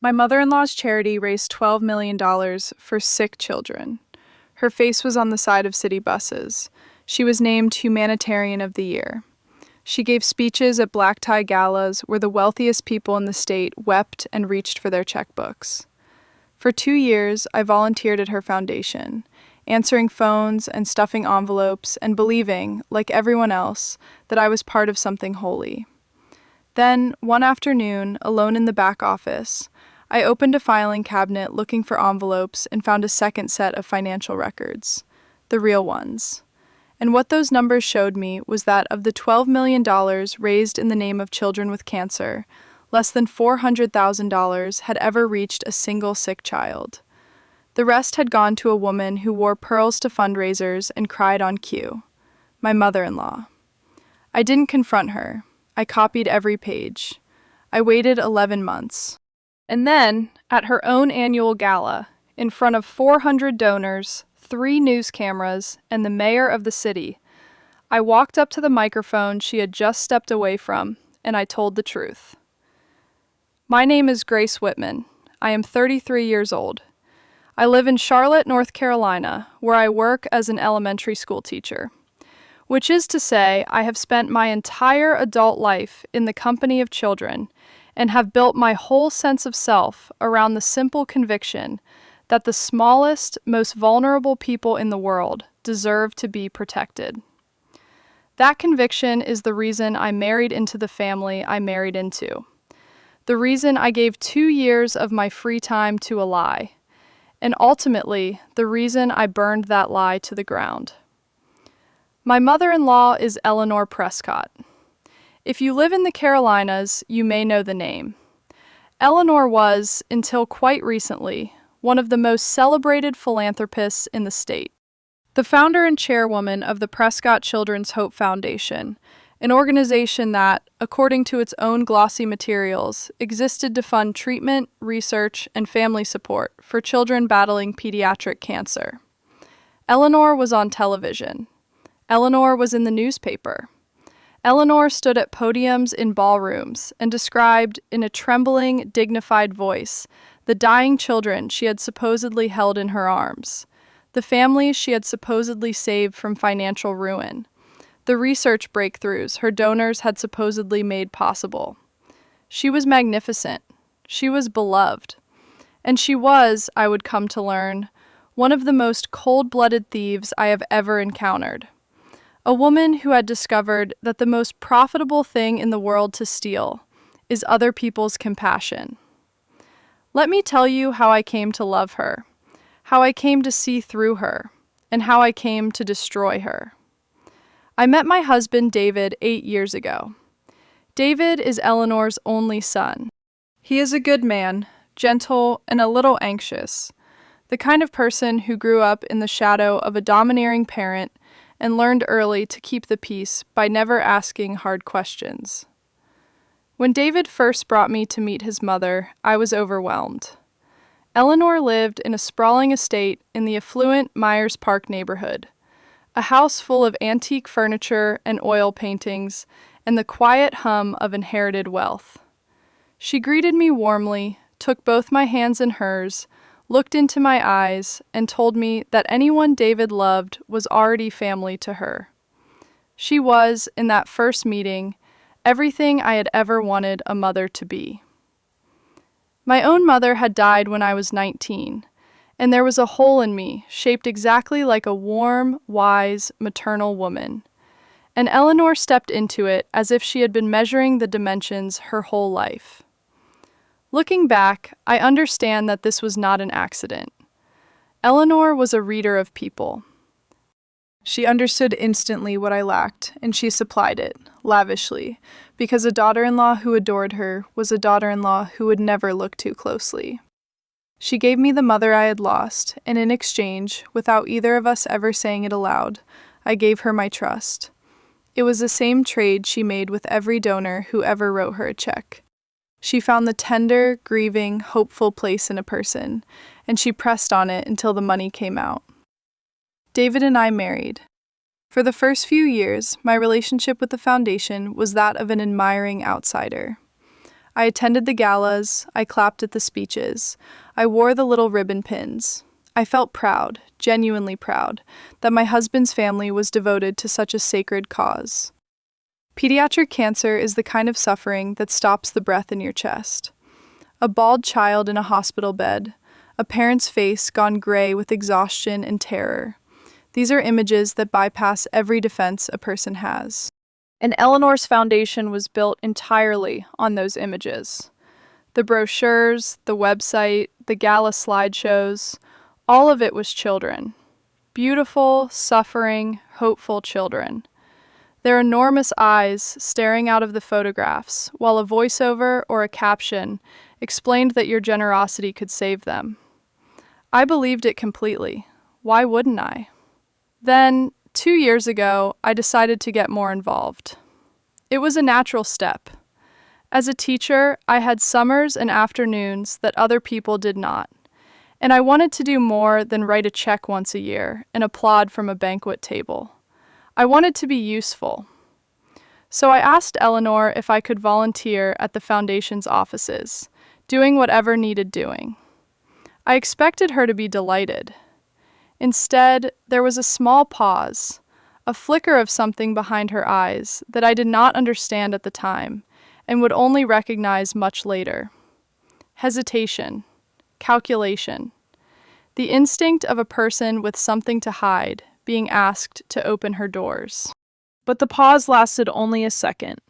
My mother-in-law's charity raised $12 million for sick children. Her face was on the side of city buses. She was named Humanitarian of the Year. She gave speeches at black tie galas where the wealthiest people in the state wept and reached for their checkbooks. For 2 years, I volunteered at her foundation, answering phones and stuffing envelopes and believing, like everyone else, that I was part of something holy. Then, one afternoon, alone in the back office, I opened a filing cabinet looking for envelopes and found a second set of financial records, the real ones. And what those numbers showed me was that of the $12 million raised in the name of children with cancer, less than $400,000 had ever reached a single sick child. The rest had gone to a woman who wore pearls to fundraisers and cried on cue, my mother-in-law. I didn't confront her. I copied every page. I waited 11 months. And then, at her own annual gala, in front of 400 donors, 3 news cameras, and the mayor of the city, I walked up to the microphone she had just stepped away from, and I told the truth. My name is Grace Whitman. I am 33 years old. I live in Charlotte, North Carolina, where I work as an elementary school teacher. Which is to say, I have spent my entire adult life in the company of children and have built my whole sense of self around the simple conviction that the smallest, most vulnerable people in the world deserve to be protected. That conviction is the reason I married into the family I married into. The reason I gave 2 years of my free time to a lie. And ultimately, the reason I burned that lie to the ground. My mother-in-law is Eleanor Prescott. If you live in the Carolinas, you may know the name. Eleanor was, until quite recently, one of the most celebrated philanthropists in the state. The founder and chairwoman of the Prescott Children's Hope Foundation, an organization that, according to its own glossy materials, existed to fund treatment, research, and family support for children battling pediatric cancer. Eleanor was on television. Eleanor was in the newspaper. Eleanor stood at podiums in ballrooms and described, in a trembling, dignified voice, the dying children she had supposedly held in her arms, the families she had supposedly saved from financial ruin, the research breakthroughs her donors had supposedly made possible. She was magnificent. She was beloved. And she was, I would come to learn, one of the most cold-blooded thieves I have ever encountered. A woman who had discovered that the most profitable thing in the world to steal is other people's compassion. Let me tell you how I came to love her, how I came to see through her, and how I came to destroy her. I met my husband David 8 years ago. David is Eleanor's only son. He is a good man, gentle, and a little anxious, the kind of person who grew up in the shadow of a domineering parent and learned early to keep the peace by never asking hard questions. When David first brought me to meet his mother, I was overwhelmed. Eleanor lived in a sprawling estate in the affluent Myers Park neighborhood, a house full of antique furniture and oil paintings and the quiet hum of inherited wealth. She greeted me warmly, took both my hands in hers, looked into my eyes, and told me that anyone David loved was already family to her. She was, in that first meeting, everything I had ever wanted a mother to be. My own mother had died when I was 19, and there was a hole in me shaped exactly like a warm, wise, maternal woman. And Eleanor stepped into it as if she had been measuring the dimensions her whole life. Looking back, I understand that this was not an accident. Eleanor was a reader of people. She understood instantly what I lacked, and she supplied it, lavishly, because a daughter-in-law who adored her was a daughter-in-law who would never look too closely. She gave me the mother I had lost, and in exchange, without either of us ever saying it aloud, I gave her my trust. It was the same trade she made with every donor who ever wrote her a check. She found the tender, grieving, hopeful place in a person, and she pressed on it until the money came out. David and I married. For the first few years, my relationship with the foundation was that of an admiring outsider. I attended the galas, I clapped at the speeches, I wore the little ribbon pins. I felt proud, genuinely proud, that my husband's family was devoted to such a sacred cause. Pediatric cancer is the kind of suffering that stops the breath in your chest. A bald child in a hospital bed, a parent's face gone gray with exhaustion and terror. These are images that bypass every defense a person has. And Eleanor's foundation was built entirely on those images. The brochures, the website, the gala slideshows, all of it was children. Beautiful, suffering, hopeful children. Their enormous eyes staring out of the photographs, while a voiceover or a caption explained that your generosity could save them. I believed it completely. Why wouldn't I? Then, 2 years ago, I decided to get more involved. It was a natural step. As a teacher, I had summers and afternoons that other people did not, and I wanted to do more than write a check once a year and applaud from a banquet table. I wanted to be useful. So I asked Eleanor if I could volunteer at the foundation's offices, doing whatever needed doing. I expected her to be delighted. Instead, there was a small pause, a flicker of something behind her eyes that I did not understand at the time and would only recognize much later. Hesitation, calculation, the instinct of a person with something to hide being asked to open her doors. But the pause lasted only a second,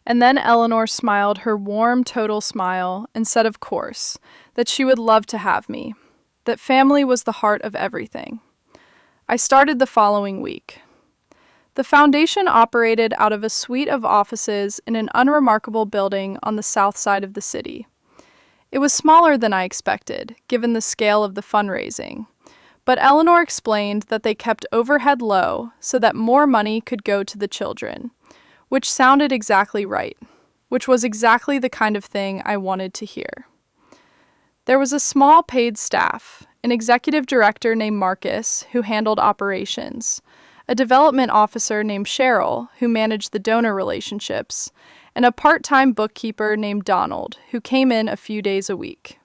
and then Eleanor smiled her warm, total smile and said, of course, that she would love to have me, that family was the heart of everything. I started the following week. The foundation operated out of a suite of offices in an unremarkable building on the south side of the city. It was smaller than I expected, given the scale of the fundraising, but Eleanor explained that they kept overhead low so that more money could go to the children, which sounded exactly right, which was exactly the kind of thing I wanted to hear. There was a small paid staff, an executive director named Marcus, who handled operations, a development officer named Cheryl, who managed the donor relationships, and a part-time bookkeeper named Donald, who came in a few days a week.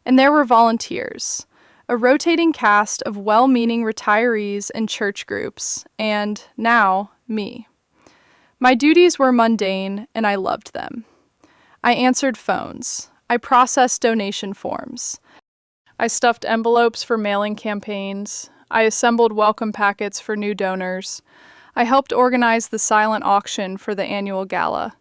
And there were volunteers, a rotating cast of well-meaning retirees and church groups, and, now, me. My duties were mundane, and I loved them. I answered phones. I processed donation forms. I stuffed envelopes for mailing campaigns. I assembled welcome packets for new donors. I helped organize the silent auction for the annual gala.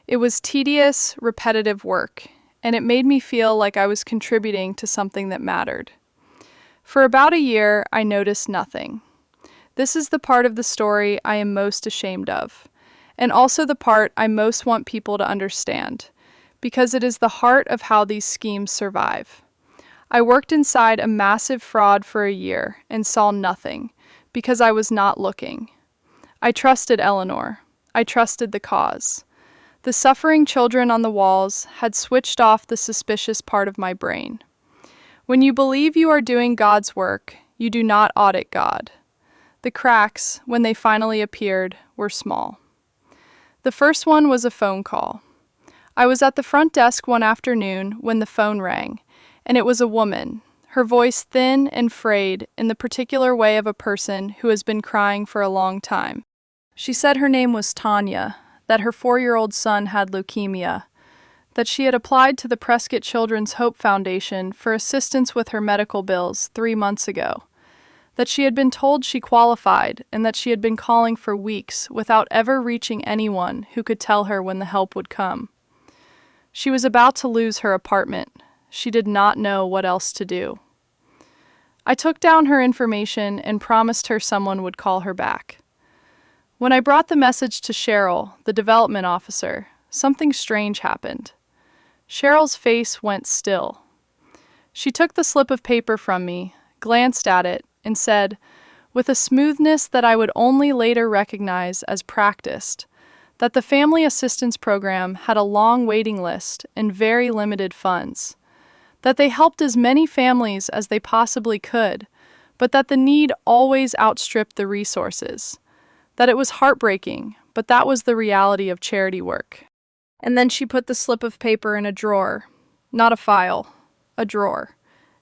It was tedious, repetitive work, and it made me feel like I was contributing to something that mattered. For about a year, I noticed nothing. This is the part of the story I am most ashamed of, and also the part I most want people to understand, because it is the heart of how these schemes survive. I worked inside a massive fraud for a year and saw nothing, because I was not looking. I trusted Eleanor. I trusted the cause. The suffering children on the walls had switched off the suspicious part of my brain. When you believe you are doing God's work, you do not audit God. The cracks, when they finally appeared, were small. The first one was a phone call. I was at the front desk one afternoon when the phone rang, and it was a woman, her voice thin and frayed in the particular way of a person who has been crying for a long time. She said her name was Tanya, that her 4-year-old son had leukemia, that she had applied to the Prescott Children's Hope Foundation for assistance with her medical bills 3 months ago, that she had been told she qualified and that she had been calling for weeks without ever reaching anyone who could tell her when the help would come. She was about to lose her apartment. She did not know what else to do. I took down her information and promised her someone would call her back. When I brought the message to Cheryl, the development officer, something strange happened. Cheryl's face went still. She took the slip of paper from me, glanced at it, and said, with a smoothness that I would only later recognize as practiced, that the Family Assistance Program had a long waiting list and very limited funds, that they helped as many families as they possibly could, but that the need always outstripped the resources, that it was heartbreaking, but that was the reality of charity work. And then she put the slip of paper in a drawer, not a file, a drawer,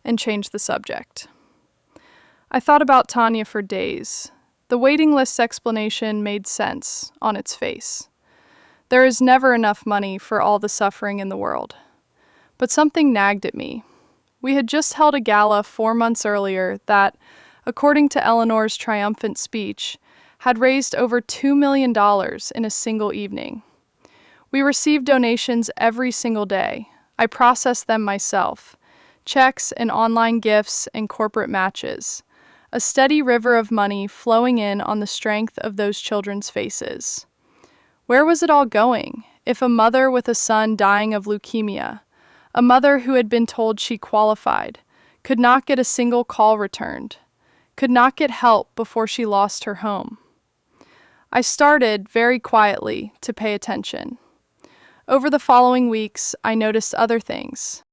and changed the subject. I thought about Tanya for days. The waiting list explanation made sense on its face. There is never enough money for all the suffering in the world. But something nagged at me. We had just held a gala 4 months earlier that, according to Eleanor's triumphant speech, had raised over $2 million in a single evening. We received donations every single day. I processed them myself. Checks and online gifts and corporate matches. A steady river of money flowing in on the strength of those children's faces. Where was it all going if a mother with a son dying of leukemia, a mother who had been told she qualified, could not get a single call returned, could not get help before she lost her home? I started, very quietly, to pay attention. Over the following weeks, I noticed other things.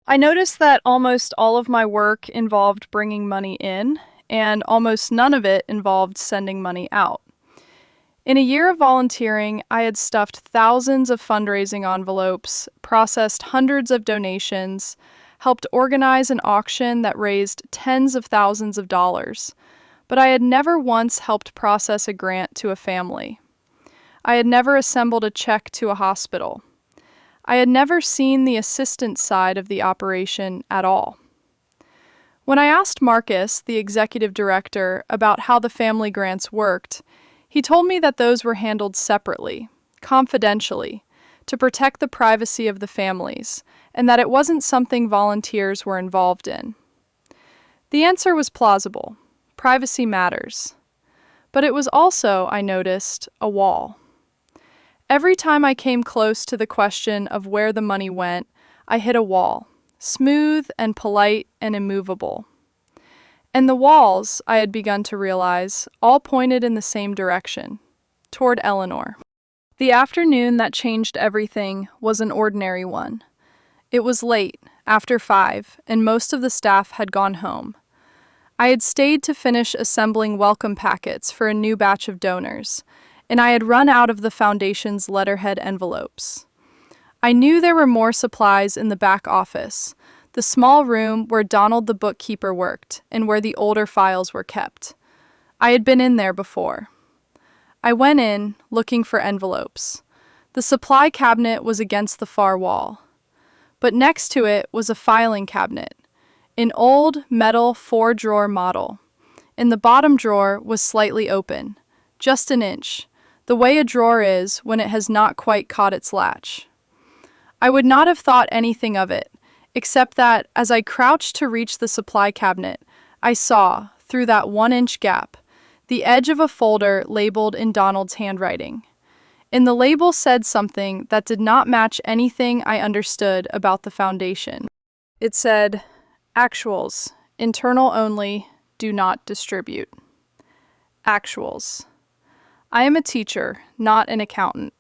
I noticed that almost all of my work involved bringing money in, and almost none of it involved sending money out. In a year of volunteering, I had stuffed thousands of fundraising envelopes, processed hundreds of donations, helped organize an auction that raised tens of thousands of dollars, but I had never once helped process a grant to a family. I had never assembled a check to a hospital. I had never seen the assistance side of the operation at all. When I asked Marcus, the executive director, about how the family grants worked, he told me that those were handled separately, confidentially, to protect the privacy of the families, and that it wasn't something volunteers were involved in. The answer was plausible. Privacy matters. But it was also, I noticed, a wall. Every time I came close to the question of where the money went, I hit a wall, smooth and polite and immovable. And the walls, I had begun to realize, all pointed in the same direction, toward Eleanor. The afternoon that changed everything was an ordinary one. It was late, after 5, and most of the staff had gone home. I had stayed to finish assembling welcome packets for a new batch of donors, and I had run out of the foundation's letterhead envelopes. I knew there were more supplies in the back office, the small room where Donald the bookkeeper worked and where the older files were kept. I had been in there before. I went in, looking for envelopes. The supply cabinet was against the far wall. But next to it was a filing cabinet, an old metal 4-drawer model. In the bottom drawer was slightly open, just an inch, the way a drawer is when it has not quite caught its latch. I would not have thought anything of it, except that, as I crouched to reach the supply cabinet, I saw, through that 1-inch gap, the edge of a folder labeled in Donald's handwriting. And the label said something that did not match anything I understood about the foundation. It said, "Actuals, internal only, do not distribute." Actuals. I am a teacher, not an accountant,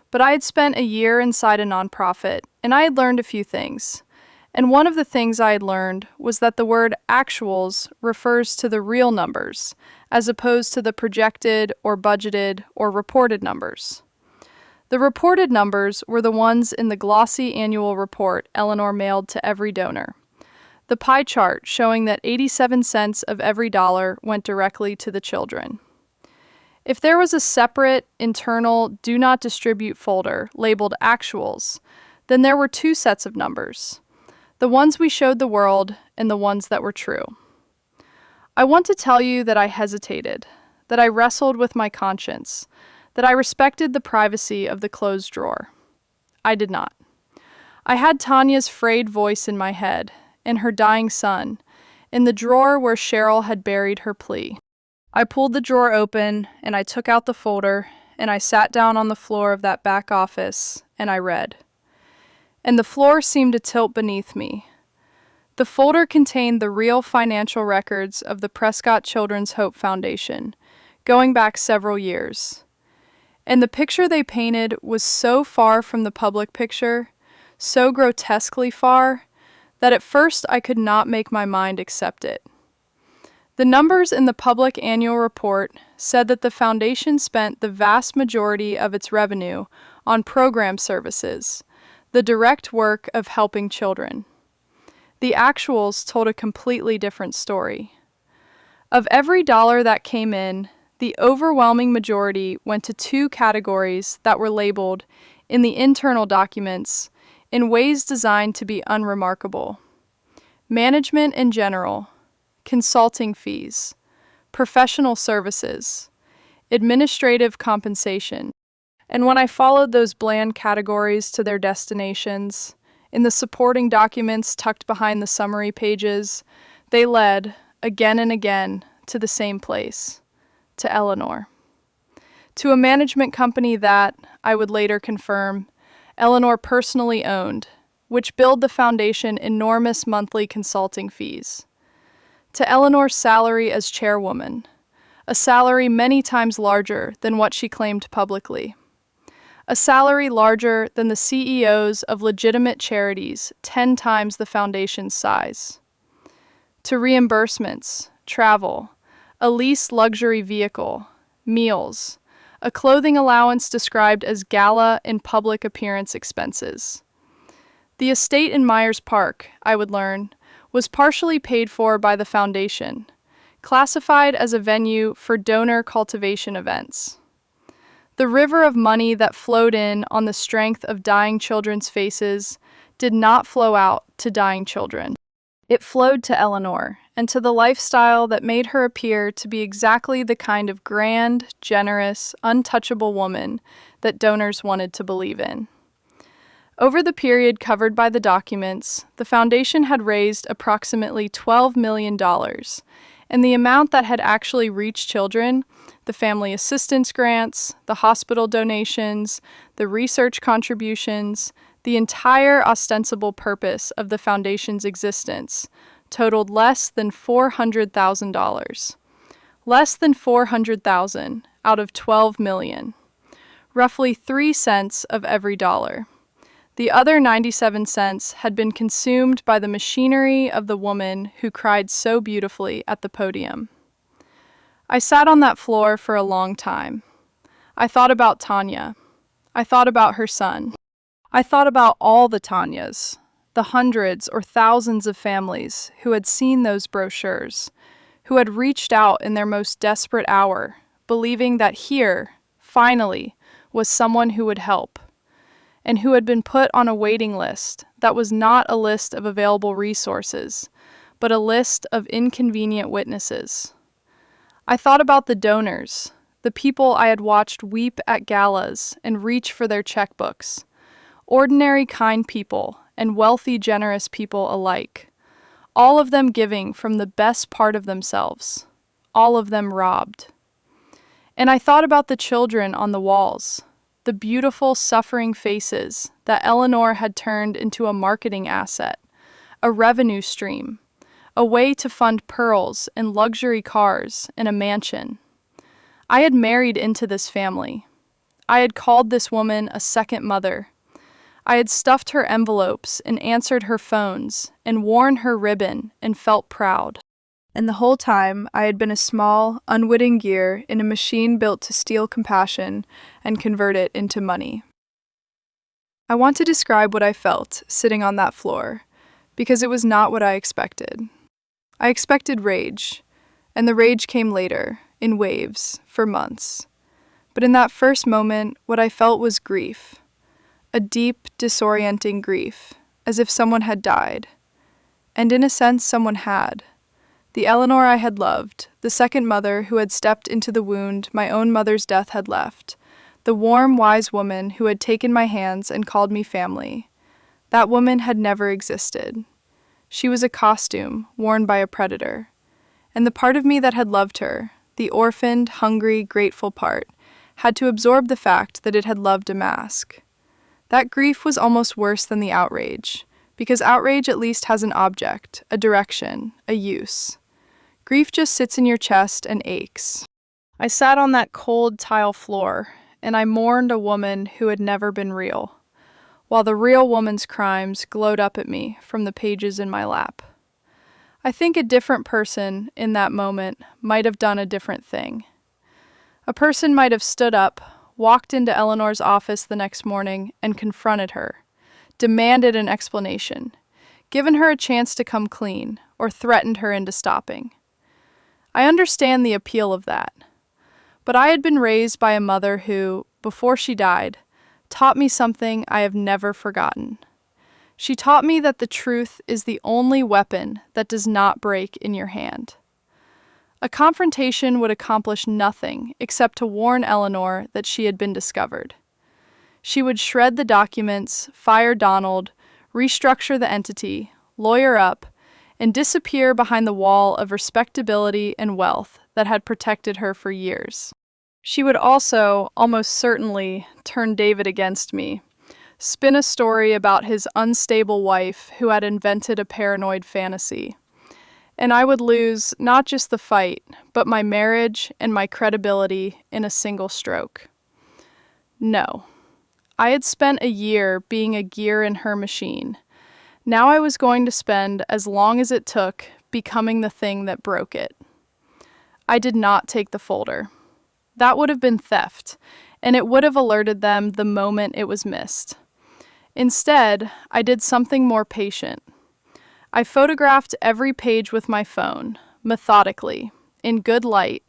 but I had spent a year inside a nonprofit, and I had learned a few things. And one of the things I had learned was that the word actuals refers to the real numbers, as opposed to the projected or budgeted or reported numbers. The reported numbers were the ones in the glossy annual report Eleanor mailed to every donor. The pie chart showing that 87 cents of every dollar went directly to the children. If there was a separate, internal, do not distribute folder labeled actuals, then there were 2 sets of numbers. The ones we showed the world, and the ones that were true. I want to tell you that I hesitated, that I wrestled with my conscience, that I respected the privacy of the closed drawer. I did not. I had Tanya's frayed voice in my head, and her dying son, in the drawer where Cheryl had buried her plea. I pulled the drawer open, and I took out the folder, and I sat down on the floor of that back office, and I read. And the floor seemed to tilt beneath me. The folder contained the real financial records of the Prescott Children's Hope Foundation, going back several years. And the picture they painted was so far from the public picture, so grotesquely far, that at first I could not make my mind accept it. The numbers in the public annual report said that the foundation spent the vast majority of its revenue on program services, the direct work of helping children. The actuals told a completely different story. Of every dollar that came in, the overwhelming majority went to two categories that were labeled in the internal documents in ways designed to be unremarkable: management in general, consulting fees, professional services, administrative compensation. And when I followed those bland categories to their destinations, in the supporting documents tucked behind the summary pages, they led, again and again, to the same place, to Eleanor. To a management company that, I would later confirm, Eleanor personally owned, which billed the foundation enormous monthly consulting fees. To Eleanor's salary as chairwoman, a salary many times larger than what she claimed publicly. A salary larger than the CEOs of legitimate charities 10 times the foundation's size. To reimbursements, travel, a leased luxury vehicle, meals, a clothing allowance described as gala and public appearance expenses. The estate in Myers Park, I would learn, was partially paid for by the foundation, classified as a venue for donor cultivation events. The river of money that flowed in on the strength of dying children's faces did not flow out to dying children. It flowed to Eleanor and to the lifestyle that made her appear to be exactly the kind of grand, generous, untouchable woman that donors wanted to believe in. Over the period covered by the documents, the foundation had raised approximately $12 million, and the amount that had actually reached children, the family assistance grants, the hospital donations, the research contributions, the entire ostensible purpose of the foundation's existence, totaled less than $400,000. Less than $400,000 out of $12 million. Roughly 3 cents of every dollar. The other 97 cents had been consumed by the machinery of the woman who cried so beautifully at the podium. I sat on that floor for a long time. I thought about Tanya. I thought about her son. I thought about all the Tanyas, the hundreds or thousands of families who had seen those brochures, who had reached out in their most desperate hour, believing that here, finally, was someone who would help, and who had been put on a waiting list that was not a list of available resources, but a list of inconvenient witnesses. I thought about the donors, the people I had watched weep at galas and reach for their checkbooks, ordinary kind people and wealthy generous people alike, all of them giving from the best part of themselves, all of them robbed. And I thought about the children on the walls, the beautiful suffering faces that Eleanor had turned into a marketing asset, a revenue stream, a way to fund pearls and luxury cars and a mansion. I had married into this family. I had called this woman a second mother. I had stuffed her envelopes and answered her phones and worn her ribbon and felt proud. And the whole time I had been a small, unwitting gear in a machine built to steal compassion and convert it into money. I want to describe what I felt sitting on that floor, because it was not what I expected. I expected rage, and the rage came later, in waves, for months. But in that first moment, what I felt was grief. A deep, disorienting grief, as if someone had died. And in a sense, someone had. The Eleanor I had loved, the second mother who had stepped into the wound my own mother's death had left, the warm, wise woman who had taken my hands and called me family. That woman had never existed. She was a costume worn by a predator. And the part of me that had loved her, the orphaned, hungry, grateful part, had to absorb the fact that it had loved a mask. That grief was almost worse than the outrage, because outrage at least has an object, a direction, a use. Grief just sits in your chest and aches. I sat on that cold tile floor, and I mourned a woman who had never been real, while the real woman's crimes glowed up at me from the pages in my lap. I think a different person in that moment might have done a different thing. A person might have stood up, walked into Eleanor's office the next morning and confronted her, demanded an explanation, given her a chance to come clean, or threatened her into stopping. I understand the appeal of that, but I had been raised by a mother who, before she died, taught me something I have never forgotten. She taught me that the truth is the only weapon that does not break in your hand. A confrontation would accomplish nothing except to warn Eleanor that she had been discovered. She would shred the documents, fire Donald, restructure the entity, lawyer up, and disappear behind the wall of respectability and wealth that had protected her for years. She would also, almost certainly, turn David against me, spin a story about his unstable wife who had invented a paranoid fantasy. And I would lose not just the fight, but my marriage and my credibility in a single stroke. No. I had spent a year being a gear in her machine. Now I was going to spend as long as it took becoming the thing that broke it. I did not take the folder. That would have been theft, and it would have alerted them the moment it was missed. Instead, I did something more patient. I photographed every page with my phone, methodically, in good light,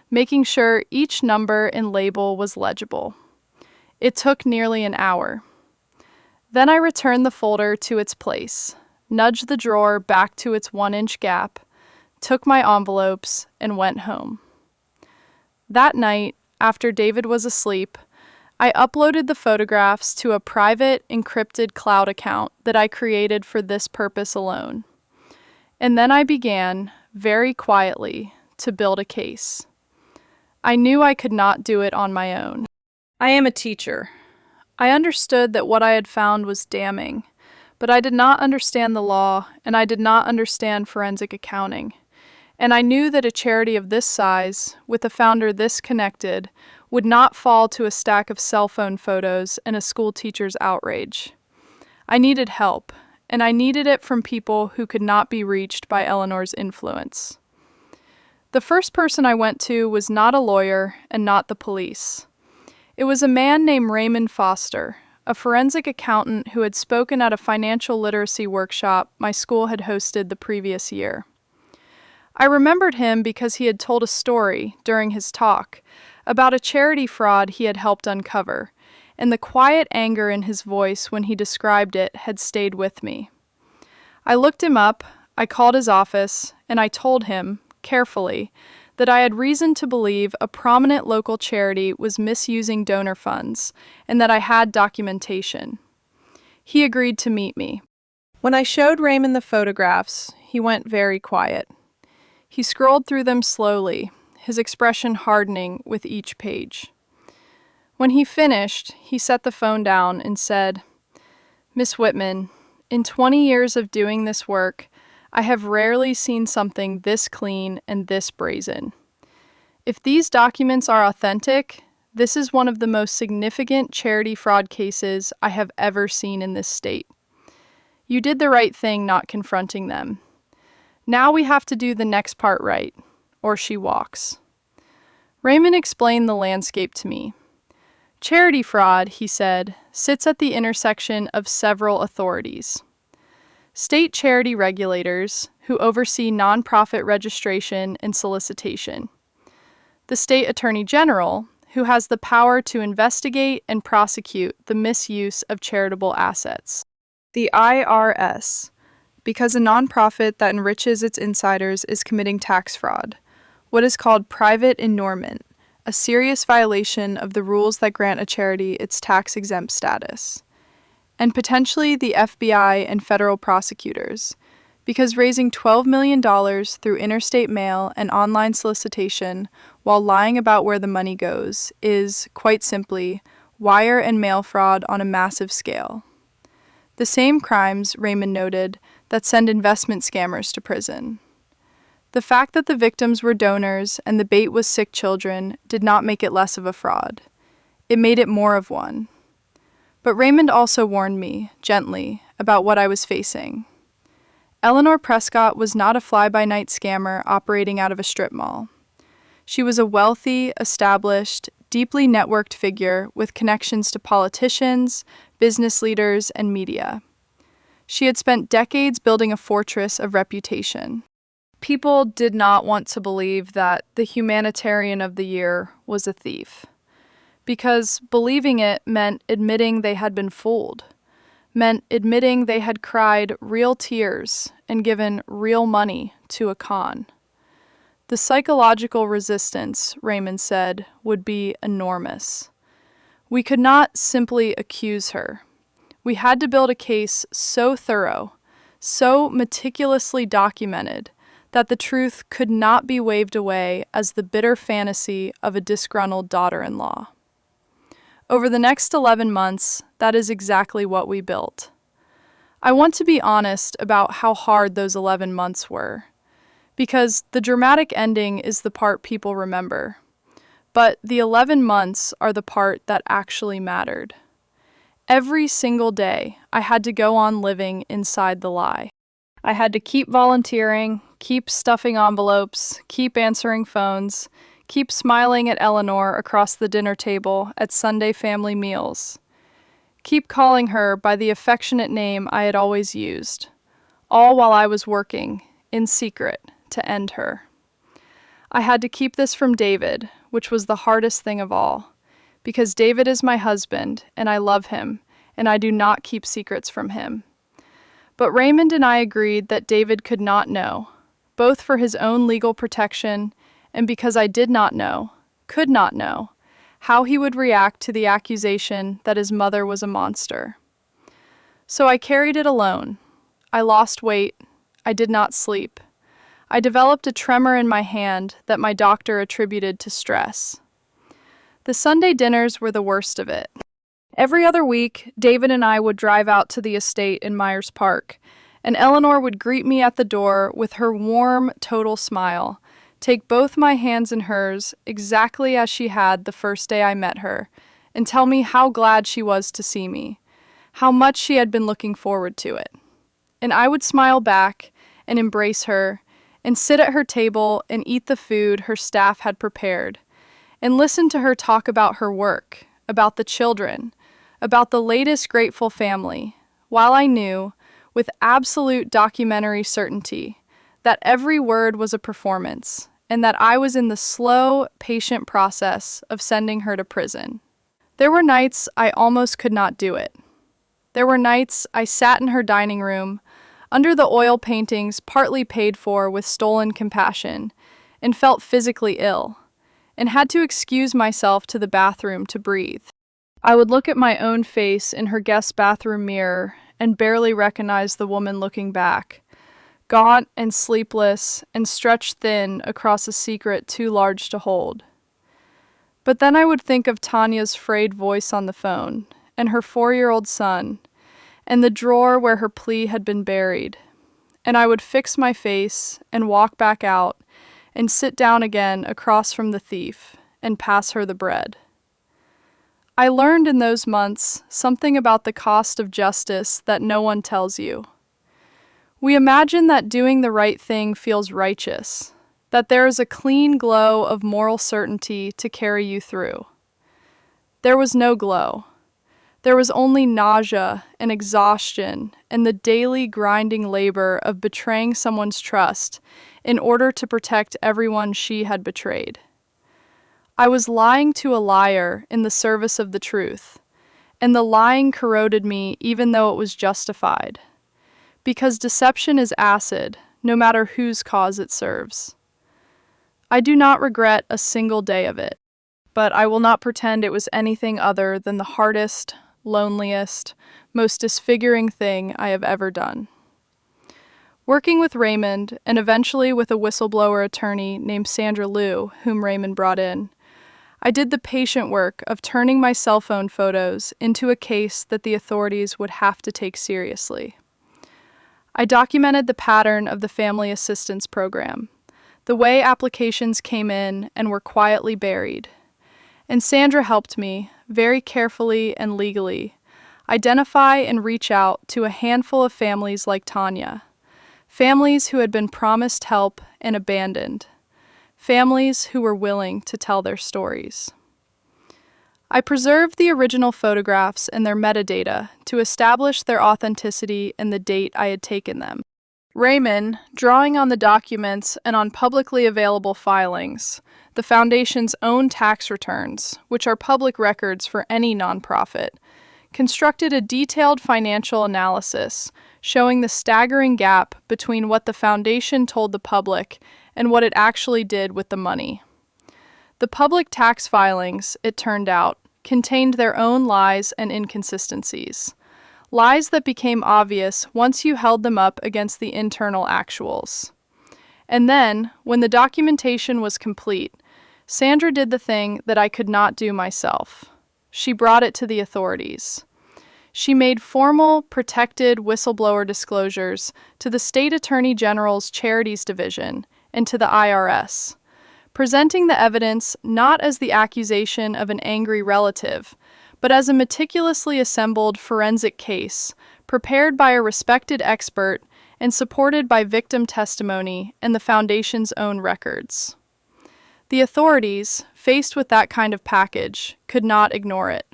making sure each number and label was legible. It took nearly an hour. Then I returned the folder to its place, nudged the drawer back to its 1-inch gap, took my envelopes, and went home. That night, after David was asleep, I uploaded the photographs to a private, encrypted cloud account that I created for this purpose alone. And then I began, very quietly, to build a case. I knew I could not do it on my own. I am a teacher. I understood that what I had found was damning, but I did not understand the law, and I did not understand forensic accounting. And I knew that a charity of this size, with a founder this connected, would not fall to a stack of cell phone photos and a school teacher's outrage. I needed help, and I needed it from people who could not be reached by Eleanor's influence. The first person I went to was not a lawyer and not the police. It was a man named Raymond Foster, a forensic accountant who had spoken at a financial literacy workshop my school had hosted the previous year. I remembered him because he had told a story during his talk about a charity fraud he had helped uncover, and the quiet anger in his voice when he described it had stayed with me. I looked him up, I called his office, and I told him, carefully, that I had reason to believe a prominent local charity was misusing donor funds, and that I had documentation. He agreed to meet me. When I showed Raymond the photographs, he went very quiet. He scrolled through them slowly, his expression hardening with each page. When he finished, he set the phone down and said, "Miss Whitman, in 20 years of doing this work, I have rarely seen something this clean and this brazen. If these documents are authentic, this is one of the most significant charity fraud cases I have ever seen in this state. You did the right thing not confronting them. Now we have to do the next part right, or she walks." Raymond explained the landscape to me. Charity fraud, he said, sits at the intersection of several authorities. State charity regulators, who oversee nonprofit registration and solicitation. The state attorney general, who has the power to investigate and prosecute the misuse of charitable assets. The IRS, because a nonprofit that enriches its insiders is committing tax fraud, what is called private enormement, a serious violation of the rules that grant a charity its tax-exempt status. And potentially the FBI and federal prosecutors, because raising $12 million through interstate mail and online solicitation while lying about where the money goes is, quite simply, wire and mail fraud on a massive scale. The same crimes, Raymond noted, that send investment scammers to prison. The fact that the victims were donors and the bait was sick children did not make it less of a fraud. It made it more of one. But Raymond also warned me, gently, about what I was facing. Eleanor Prescott was not a fly-by-night scammer operating out of a strip mall. She was a wealthy, established, deeply networked figure with connections to politicians, business leaders, and media. She had spent decades building a fortress of reputation. People did not want to believe that the Humanitarian of the Year was a thief, because believing it meant admitting they had been fooled, meant admitting they had cried real tears and given real money to a con. The psychological resistance, Raymond said, would be enormous. We could not simply accuse her. We had to build a case so thorough, so meticulously documented, that the truth could not be waved away as the bitter fantasy of a disgruntled daughter-in-law. Over the next 11 months, that is exactly what we built. I want to be honest about how hard those 11 months were, because the dramatic ending is the part people remember, but the 11 months are the part that actually mattered. Every single day, I had to go on living inside the lie. I had to keep volunteering, keep stuffing envelopes, keep answering phones, keep smiling at Eleanor across the dinner table at Sunday family meals, keep calling her by the affectionate name I had always used, all while I was working, in secret, to end her. I had to keep this from David, which was the hardest thing of all, because David is my husband, and I love him, and I do not keep secrets from him. But Raymond and I agreed that David could not know, both for his own legal protection and because I did not know, could not know, how he would react to the accusation that his mother was a monster. So I carried it alone. I lost weight. I did not sleep. I developed a tremor in my hand that my doctor attributed to stress. The Sunday dinners were the worst of it. Every other week, David and I would drive out to the estate in Myers Park, and Eleanor would greet me at the door with her warm, total smile, take both my hands in hers exactly as she had the first day I met her, and tell me how glad she was to see me, how much she had been looking forward to it. And I would smile back and embrace her, and sit at her table and eat the food her staff had prepared, and listen to her talk about her work, about the children, about the latest grateful family, while I knew, with absolute documentary certainty, that every word was a performance, and that I was in the slow, patient process of sending her to prison. There were nights I almost could not do it. There were nights I sat in her dining room, under the oil paintings partly paid for with stolen compassion, and felt physically ill, and had to excuse myself to the bathroom to breathe. I would look at my own face in her guest bathroom mirror and barely recognize the woman looking back, gaunt and sleepless and stretched thin across a secret too large to hold. But then I would think of Tanya's frayed voice on the phone, and her 4-year-old son, and the drawer where her plea had been buried, and I would fix my face and walk back out and sit down again across from the thief and pass her the bread. I learned in those months something about the cost of justice that no one tells you. We imagine that doing the right thing feels righteous, that there is a clean glow of moral certainty to carry you through. There was no glow. There was only nausea and exhaustion and the daily grinding labor of betraying someone's trust in order to protect everyone she had betrayed. I was lying to a liar in the service of the truth, and the lying corroded me even though it was justified, because deception is acid, no matter whose cause it serves. I do not regret a single day of it, but I will not pretend it was anything other than the hardest, loneliest, most disfiguring thing I have ever done. Working with Raymond, and eventually with a whistleblower attorney named Sandra Liu, whom Raymond brought in, I did the patient work of turning my cell phone photos into a case that the authorities would have to take seriously. I documented the pattern of the Family Assistance Program, the way applications came in and were quietly buried. And Sandra helped me, very carefully and legally, identify and reach out to a handful of families like Tanya, families who had been promised help and abandoned, families who were willing to tell their stories. I preserved the original photographs and their metadata to establish their authenticity and the date I had taken them. Raymond, drawing on the documents and on publicly available filings, the Foundation's own tax returns, which are public records for any nonprofit, constructed a detailed financial analysis showing the staggering gap between what the Foundation told the public and what it actually did with the money. The public tax filings, it turned out, contained their own lies and inconsistencies. Lies that became obvious once you held them up against the internal actuals. And then, when the documentation was complete, Sandra did the thing that I could not do myself. She brought it to the authorities. She made formal, protected whistleblower disclosures to the State Attorney General's Charities Division and to the IRS, presenting the evidence not as the accusation of an angry relative, but as a meticulously assembled forensic case, prepared by a respected expert and supported by victim testimony and the Foundation's own records. The authorities, faced with that kind of package, could not ignore it.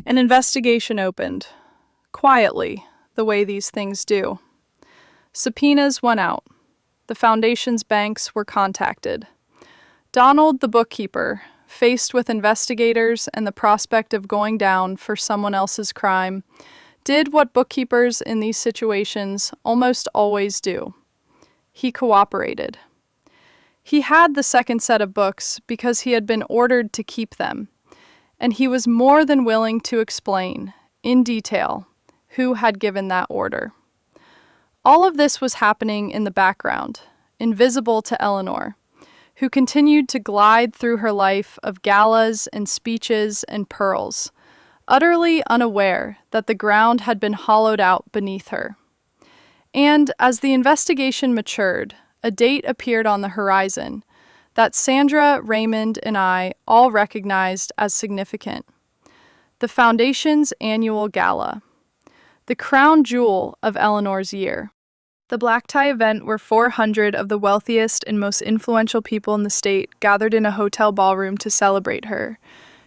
An investigation opened, quietly, the way these things do. Subpoenas went out. The Foundation's banks were contacted. Donald, the bookkeeper, faced with investigators and the prospect of going down for someone else's crime, did what bookkeepers in these situations almost always do. He cooperated. He had the second set of books because he had been ordered to keep them, and he was more than willing to explain, in detail, who had given that order. All of this was happening in the background, invisible to Eleanor, who continued to glide through her life of galas and speeches and pearls, utterly unaware that the ground had been hollowed out beneath her. And as the investigation matured, a date appeared on the horizon that Sandra, Raymond, and I all recognized as significant. The Foundation's annual gala, the crown jewel of Eleanor's year. The black tie event where 400 of the wealthiest and most influential people in the state gathered in a hotel ballroom to celebrate her,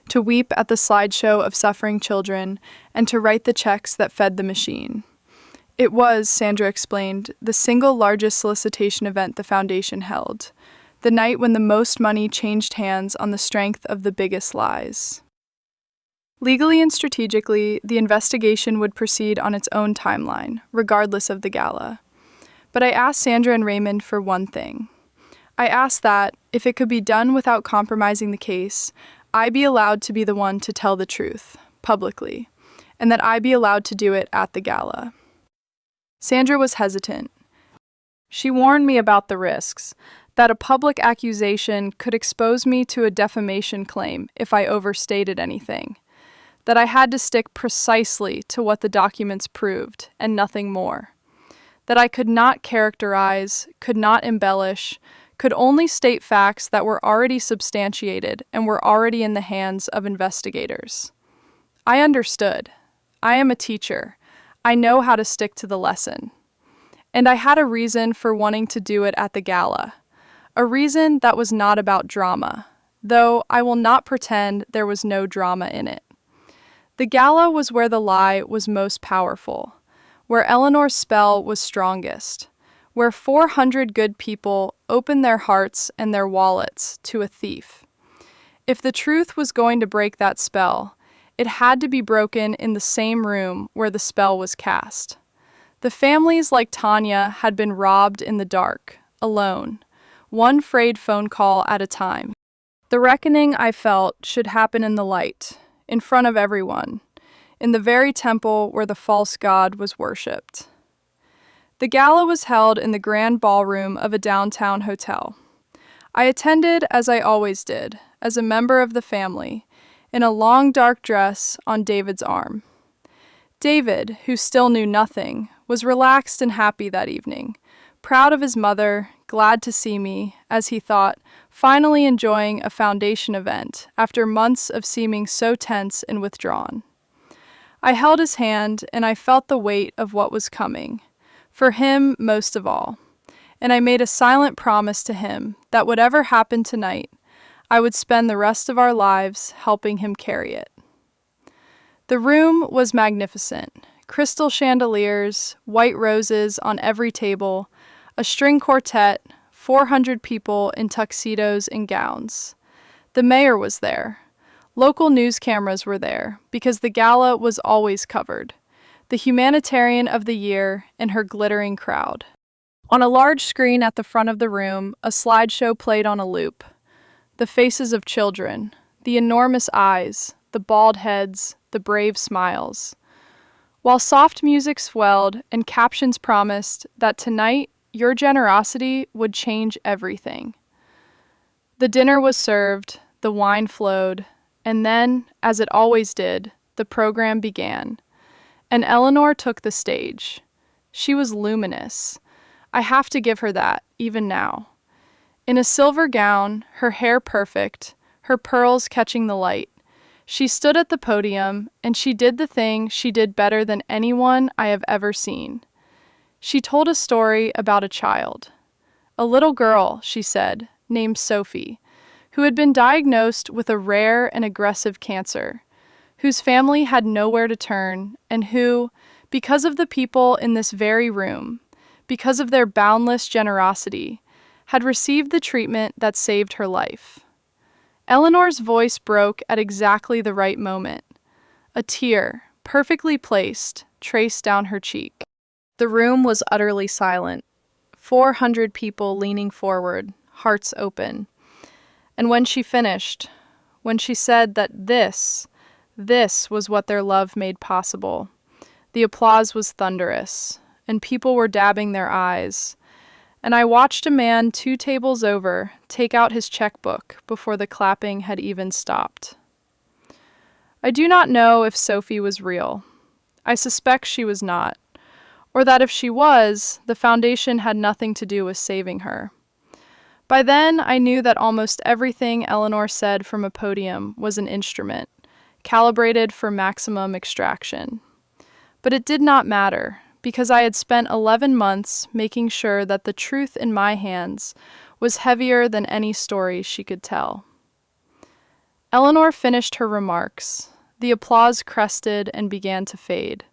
to weep at the slideshow of suffering children, and to write the checks that fed the machine. It was, Sandra explained, the single largest solicitation event the Foundation held, the night when the most money changed hands on the strength of the biggest lies. Legally and strategically, the investigation would proceed on its own timeline, regardless of the gala. But I asked Sandra and Raymond for one thing. I asked that, if it could be done without compromising the case, I be allowed to be the one to tell the truth, publicly, and that I be allowed to do it at the gala. Sandra was hesitant. She warned me about the risks, that a public accusation could expose me to a defamation claim if I overstated anything, that I had to stick precisely to what the documents proved and nothing more, that I could not characterize, could not embellish, could only state facts that were already substantiated and were already in the hands of investigators. I understood. I am a teacher. I know how to stick to the lesson. And I had a reason for wanting to do it at the gala, a reason that was not about drama, though I will not pretend there was no drama in it. The gala was where the lie was most powerful, where Eleanor's spell was strongest, where 400 good people opened their hearts and their wallets to a thief. If the truth was going to break that spell, it had to be broken in the same room where the spell was cast. The families like Tanya had been robbed in the dark, alone, one frayed phone call at a time. The reckoning, I felt, should happen in the light, in front of everyone, in the very temple where the false god was worshipped. The gala was held in the grand ballroom of a downtown hotel. I attended, as I always did, as a member of the family, in a long dark dress on David's arm. David, who still knew nothing, was relaxed and happy that evening, proud of his mother, glad to see me, as he thought, finally enjoying a Foundation event after months of seeming so tense and withdrawn. I held his hand, and I felt the weight of what was coming, for him most of all, and I made a silent promise to him that whatever happened tonight, I would spend the rest of our lives helping him carry it. The room was magnificent. Crystal chandeliers, white roses on every table, a string quartet, 400 people in tuxedos and gowns. The mayor was there. Local news cameras were there because the gala was always covered. The Humanitarian of the Year and her glittering crowd. On a large screen at the front of the room, a slideshow played on a loop. The faces of children, the enormous eyes, the bald heads, the brave smiles. While soft music swelled and captions promised that tonight your generosity would change everything. The dinner was served, the wine flowed, and then, as it always did, the program began. And Eleanor took the stage. She was luminous. I have to give her that, even now. In a silver gown, her hair perfect, her pearls catching the light, she stood at the podium, and she did the thing she did better than anyone I have ever seen. She told a story about a child. A little girl, she said, named Sophie, who had been diagnosed with a rare and aggressive cancer, whose family had nowhere to turn, and who, because of the people in this very room, because of their boundless generosity, had received the treatment that saved her life. Eleanor's voice broke at exactly the right moment. A tear, perfectly placed, traced down her cheek. The room was utterly silent. 400 people leaning forward, hearts open. And when she finished, when she said that this was what their love made possible, the applause was thunderous, and people were dabbing their eyes. And I watched a man 2 tables over take out his checkbook before the clapping had even stopped. I do not know if Sophie was real. I suspect she was not, or that if she was, the foundation had nothing to do with saving her. By then, I knew that almost everything Eleanor said from a podium was an instrument, calibrated for maximum extraction. But it did not matter, because I had spent 11 months making sure that the truth in my hands was heavier than any story she could tell. Eleanor finished her remarks. The applause crested and began to fade.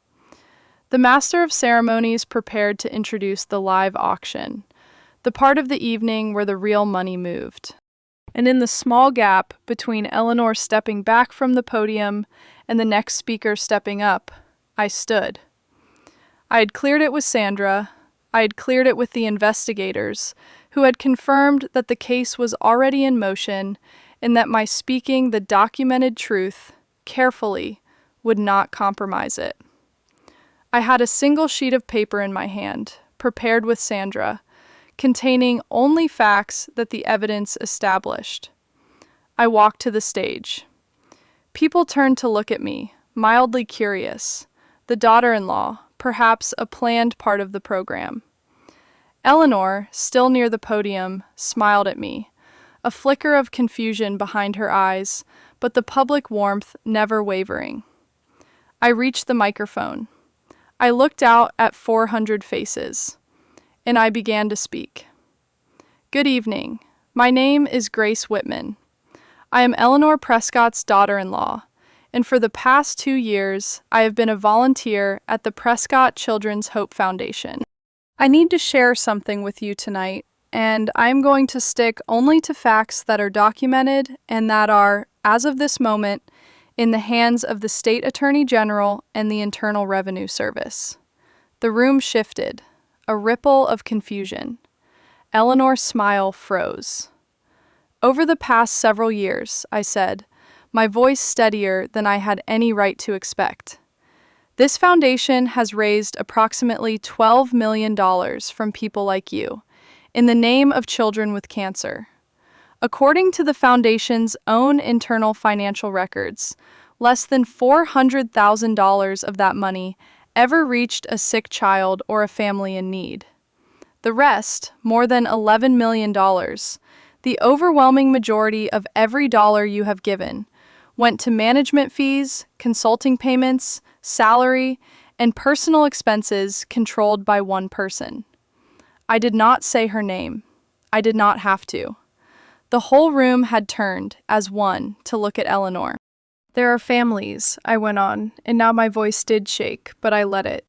The master of ceremonies prepared to introduce the live auction, the part of the evening where the real money moved. And in the small gap between Eleanor stepping back from the podium and the next speaker stepping up, I stood. I had cleared it with Sandra. I had cleared it with the investigators, who had confirmed that the case was already in motion and that my speaking the documented truth, carefully, would not compromise it. I had a single sheet of paper in my hand, prepared with Sandra, containing only facts that the evidence established. I walked to the stage. People turned to look at me, mildly curious. The daughter-in-law, perhaps a planned part of the program. Eleanor, still near the podium, smiled at me, a flicker of confusion behind her eyes, but the public warmth never wavering. I reached the microphone. I looked out at 400 faces, and I began to speak. Good evening. My name is Grace Whitman. I am Eleanor Prescott's daughter-in-law, and for the past 2 years, I have been a volunteer at the Prescott Children's Hope Foundation. I need to share something with you tonight, and I'm going to stick only to facts that are documented and that are, as of this moment, in the hands of the State Attorney General and the Internal Revenue Service. The room shifted, a ripple of confusion. Eleanor's smile froze. Over the past several years, I said, my voice steadier than I had any right to expect. This foundation has raised approximately $12 million from people like you, in the name of children with cancer. According to the foundation's own internal financial records, less than $400,000 of that money ever reached a sick child or a family in need. The rest, more than $11 million, the overwhelming majority of every dollar you have given, went to management fees, consulting payments, salary, and personal expenses controlled by one person. I did not say her name. I did not have to. The whole room had turned, as one, to look at Eleanor. There are families, I went on, and now my voice did shake, but I let it,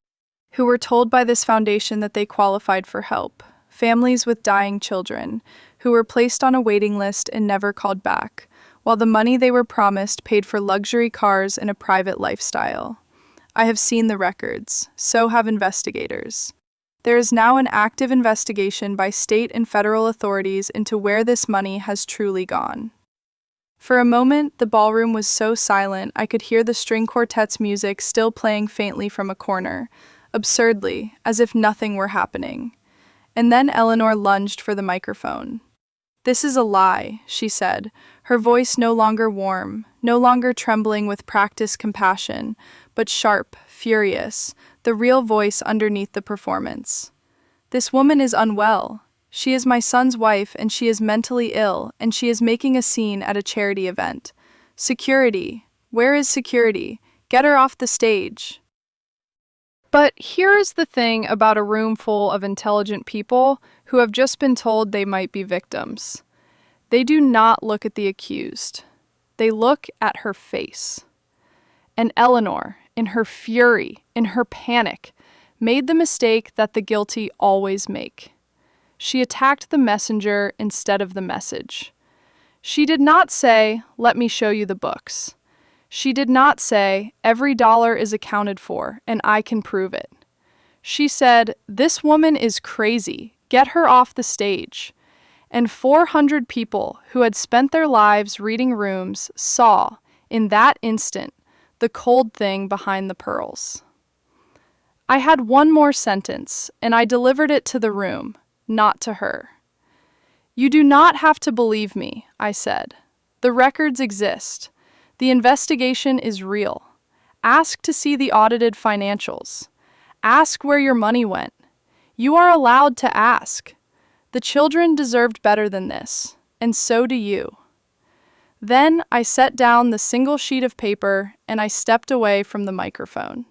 who were told by this foundation that they qualified for help. Families with dying children, who were placed on a waiting list and never called back, while the money they were promised paid for luxury cars and a private lifestyle. I have seen the records, so have investigators. There is now an active investigation by state and federal authorities into where this money has truly gone. For a moment, the ballroom was so silent I could hear the string quartet's music still playing faintly from a corner, absurdly, as if nothing were happening. And then Eleanor lunged for the microphone. "This is a lie," she said, her voice no longer warm, no longer trembling with practiced compassion, but sharp, furious, the real voice underneath the performance. "This woman is unwell. She is my son's wife, and she is mentally ill, and she is making a scene at a charity event. Security. Where is security? Get her off the stage." But here is the thing about a room full of intelligent people who have just been told they might be victims. They do not look at the accused. They look at her face. And Eleanor, in her fury, in her panic, made the mistake that the guilty always make. She attacked the messenger instead of the message. She did not say, "Let me show you the books." She did not say, "Every dollar is accounted for, and I can prove it." She said, "This woman is crazy. Get her off the stage." And 400 people who had spent their lives reading rooms saw, in that instant, the cold thing behind the pearls. I had one more sentence, and I delivered it to the room, not to her. "You do not have to believe me," I said. "The records exist. The investigation is real. Ask to see the audited financials. Ask where your money went. You are allowed to ask. The children deserved better than this, and so do you." Then I set down the single sheet of paper and I stepped away from the microphone.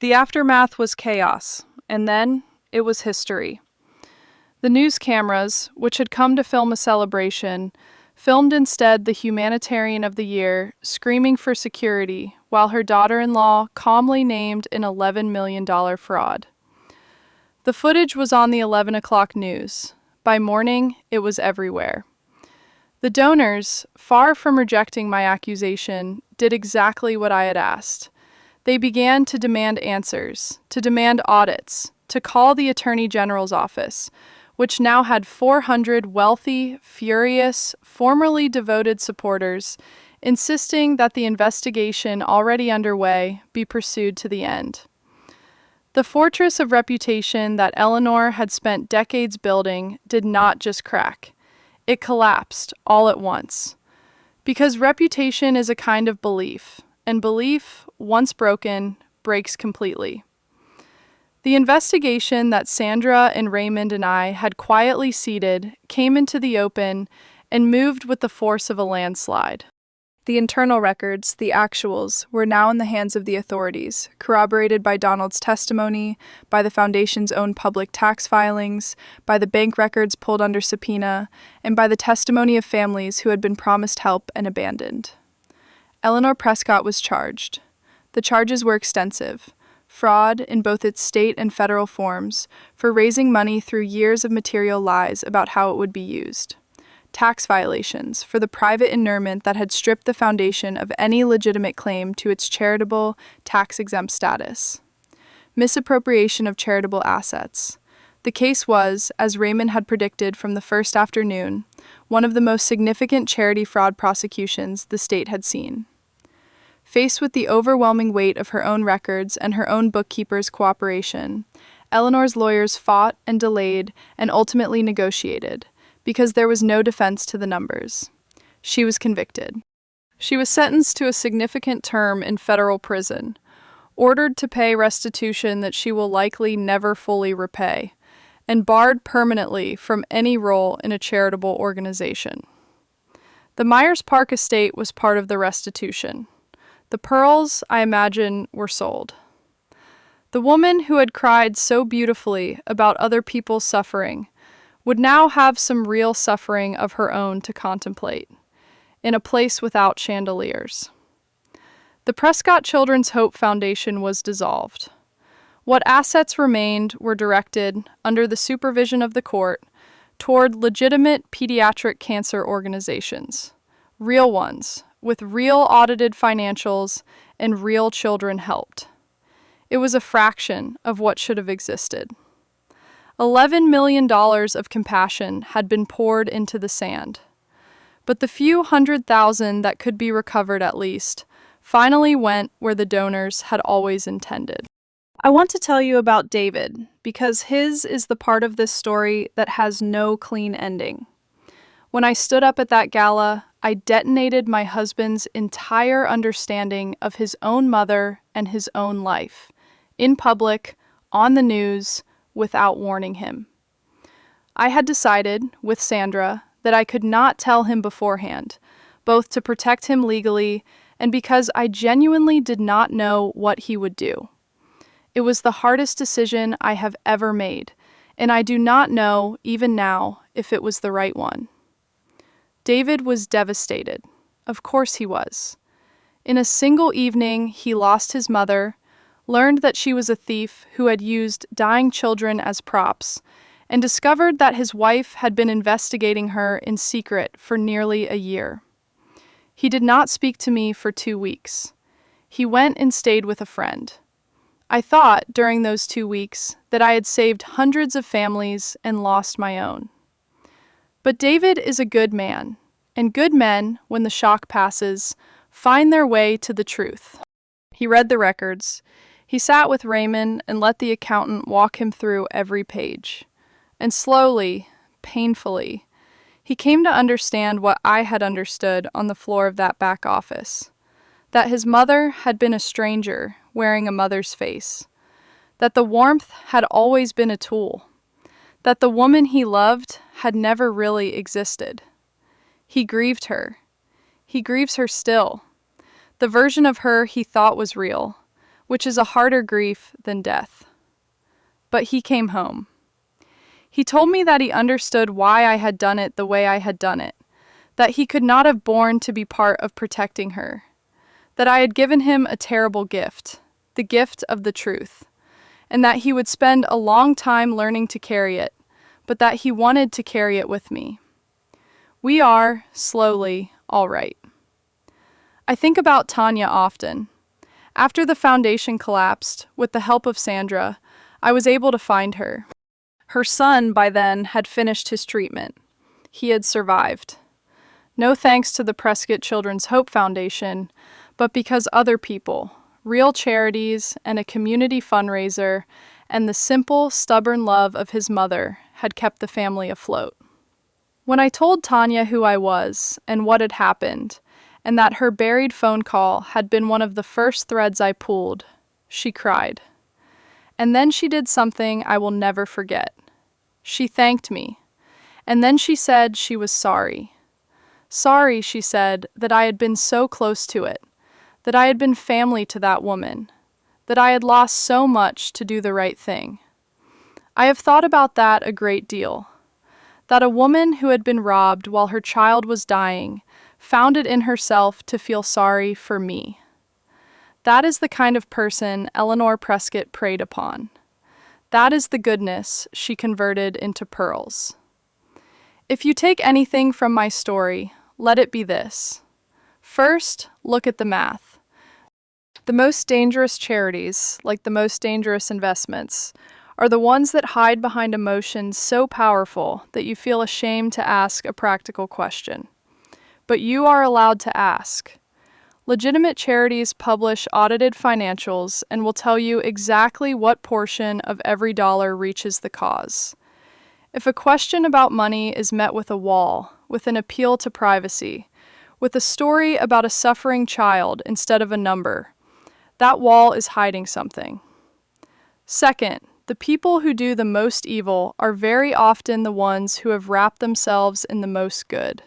The aftermath was chaos, and then it was history. The news cameras, which had come to film a celebration, filmed instead the Humanitarian of the Year screaming for security while her daughter-in-law calmly named an $11 million fraud. The footage was on the 11 o'clock news. By morning, it was everywhere. The donors, far from rejecting my accusation, did exactly what I had asked. They began to demand answers, to demand audits, to call the Attorney General's office, which now had 400 wealthy, furious, formerly devoted supporters, insisting that the investigation already underway be pursued to the end. The fortress of reputation that Eleanor had spent decades building did not just crack. It collapsed all at once. Because reputation is a kind of belief, and belief, once broken, breaks completely. The investigation that Sandra and Raymond and I had quietly seeded came into the open and moved with the force of a landslide. The internal records, the actuals, were now in the hands of the authorities, corroborated by Donald's testimony, by the Foundation's own public tax filings, by the bank records pulled under subpoena, and by the testimony of families who had been promised help and abandoned. Eleanor Prescott was charged. The charges were extensive. Fraud, in both its state and federal forms, for raising money through years of material lies about how it would be used. Tax violations for the private inurement that had stripped the foundation of any legitimate claim to its charitable, tax-exempt status. Misappropriation of charitable assets. The case was, as Raymond had predicted from the first afternoon, one of the most significant charity fraud prosecutions the state had seen. Faced with the overwhelming weight of her own records and her own bookkeeper's cooperation, Eleanor's lawyers fought and delayed and ultimately negotiated, because there was no defense to the numbers. She was convicted. She was sentenced to a significant term in federal prison, ordered to pay restitution that she will likely never fully repay, and barred permanently from any role in a charitable organization. The Myers Park estate was part of the restitution. The pearls, I imagine, were sold. The woman who had cried so beautifully about other people's suffering would now have some real suffering of her own to contemplate, in a place without chandeliers. The Prescott Children's Hope Foundation was dissolved. What assets remained were directed, under the supervision of the court, toward legitimate pediatric cancer organizations, real ones, with real audited financials and real children helped. It was a fraction of what should have existed. $11 million of compassion had been poured into the sand. But the few 100,000 that could be recovered at least finally went where the donors had always intended. I want to tell you about David because his is the part of this story that has no clean ending. When I stood up at that gala, I detonated my husband's entire understanding of his own mother and his own life, in public, on the news, without warning him. I had decided, with Sandra, that I could not tell him beforehand, both to protect him legally and because I genuinely did not know what he would do. It was the hardest decision I have ever made, and I do not know, even now, if it was the right one. David was devastated. Of course he was. In a single evening, he lost his mother, learned that she was a thief who had used dying children as props, and discovered that his wife had been investigating her in secret for nearly a year. He did not speak to me for 2 weeks. He went and stayed with a friend. I thought, during those 2 weeks, that I had saved hundreds of families and lost my own. But David is a good man, and good men, when the shock passes, find their way to the truth. He read the records. He sat with Raymond and let the accountant walk him through every page. And slowly, painfully, he came to understand what I had understood on the floor of that back office. That his mother had been a stranger wearing a mother's face. That the warmth had always been a tool. That the woman he loved had never really existed. He grieved her. He grieves her still. The version of her he thought was real, which is a harder grief than death. But he came home. He told me that he understood why I had done it the way I had done it, that he could not have borne to be part of protecting her, that I had given him a terrible gift, the gift of the truth, and that he would spend a long time learning to carry it, but that he wanted to carry it with me. We are, slowly, all right. I think about Tanya often. After the foundation collapsed, with the help of Sandra, I was able to find her. Her son, by then, had finished his treatment. He had survived. No thanks to the Prescott Children's Hope Foundation, but because other people, real charities, and a community fundraiser, and the simple, stubborn love of his mother had kept the family afloat. When I told Tanya who I was and what had happened, and that her buried phone call had been one of the first threads I pulled, she cried. And then she did something I will never forget. She thanked me, and then she said she was sorry. Sorry, she said, that I had been so close to it, that I had been family to that woman, that I had lost so much to do the right thing. I have thought about that a great deal, that a woman who had been robbed while her child was dying found it in herself to feel sorry for me. That is the kind of person Eleanor Prescott preyed upon. That is the goodness she converted into pearls. If you take anything from my story, let it be this. First, look at the math. The most dangerous charities, like the most dangerous investments, are the ones that hide behind emotions so powerful that you feel ashamed to ask a practical question. But you are allowed to ask. Legitimate charities publish audited financials and will tell you exactly what portion of every dollar reaches the cause. If a question about money is met with a wall, with an appeal to privacy, with a story about a suffering child instead of a number, that wall is hiding something. Second, the people who do the most evil are very often the ones who have wrapped themselves in the most good.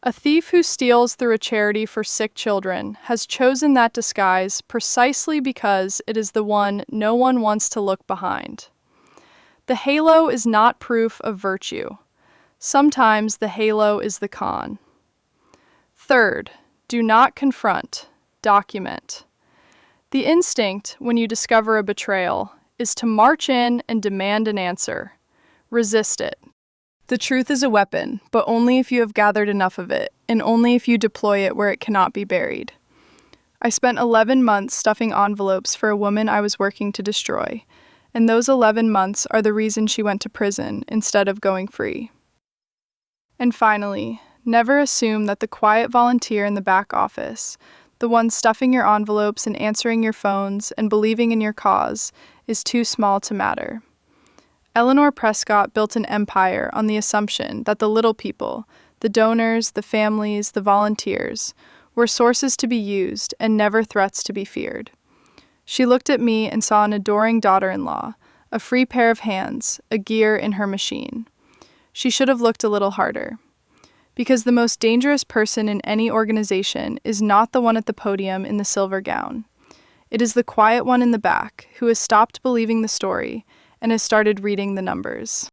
A thief who steals through a charity for sick children has chosen that disguise precisely because it is the one no one wants to look behind. The halo is not proof of virtue. Sometimes the halo is the con. Third, do not confront. Document. The instinct, when you discover a betrayal, is to march in and demand an answer. Resist it. The truth is a weapon, but only if you have gathered enough of it, and only if you deploy it where it cannot be buried. I spent 11 months stuffing envelopes for a woman I was working to destroy, and those 11 months are the reason she went to prison instead of going free. And finally, never assume that the quiet volunteer in the back office, the one stuffing your envelopes and answering your phones and believing in your cause, is too small to matter. Eleanor Prescott built an empire on the assumption that the little people, the donors, the families, the volunteers, were sources to be used and never threats to be feared. She looked at me and saw an adoring daughter-in-law, a free pair of hands, a gear in her machine. She should have looked a little harder. Because the most dangerous person in any organization is not the one at the podium in the silver gown. It is the quiet one in the back who has stopped believing the story and has started reading the numbers.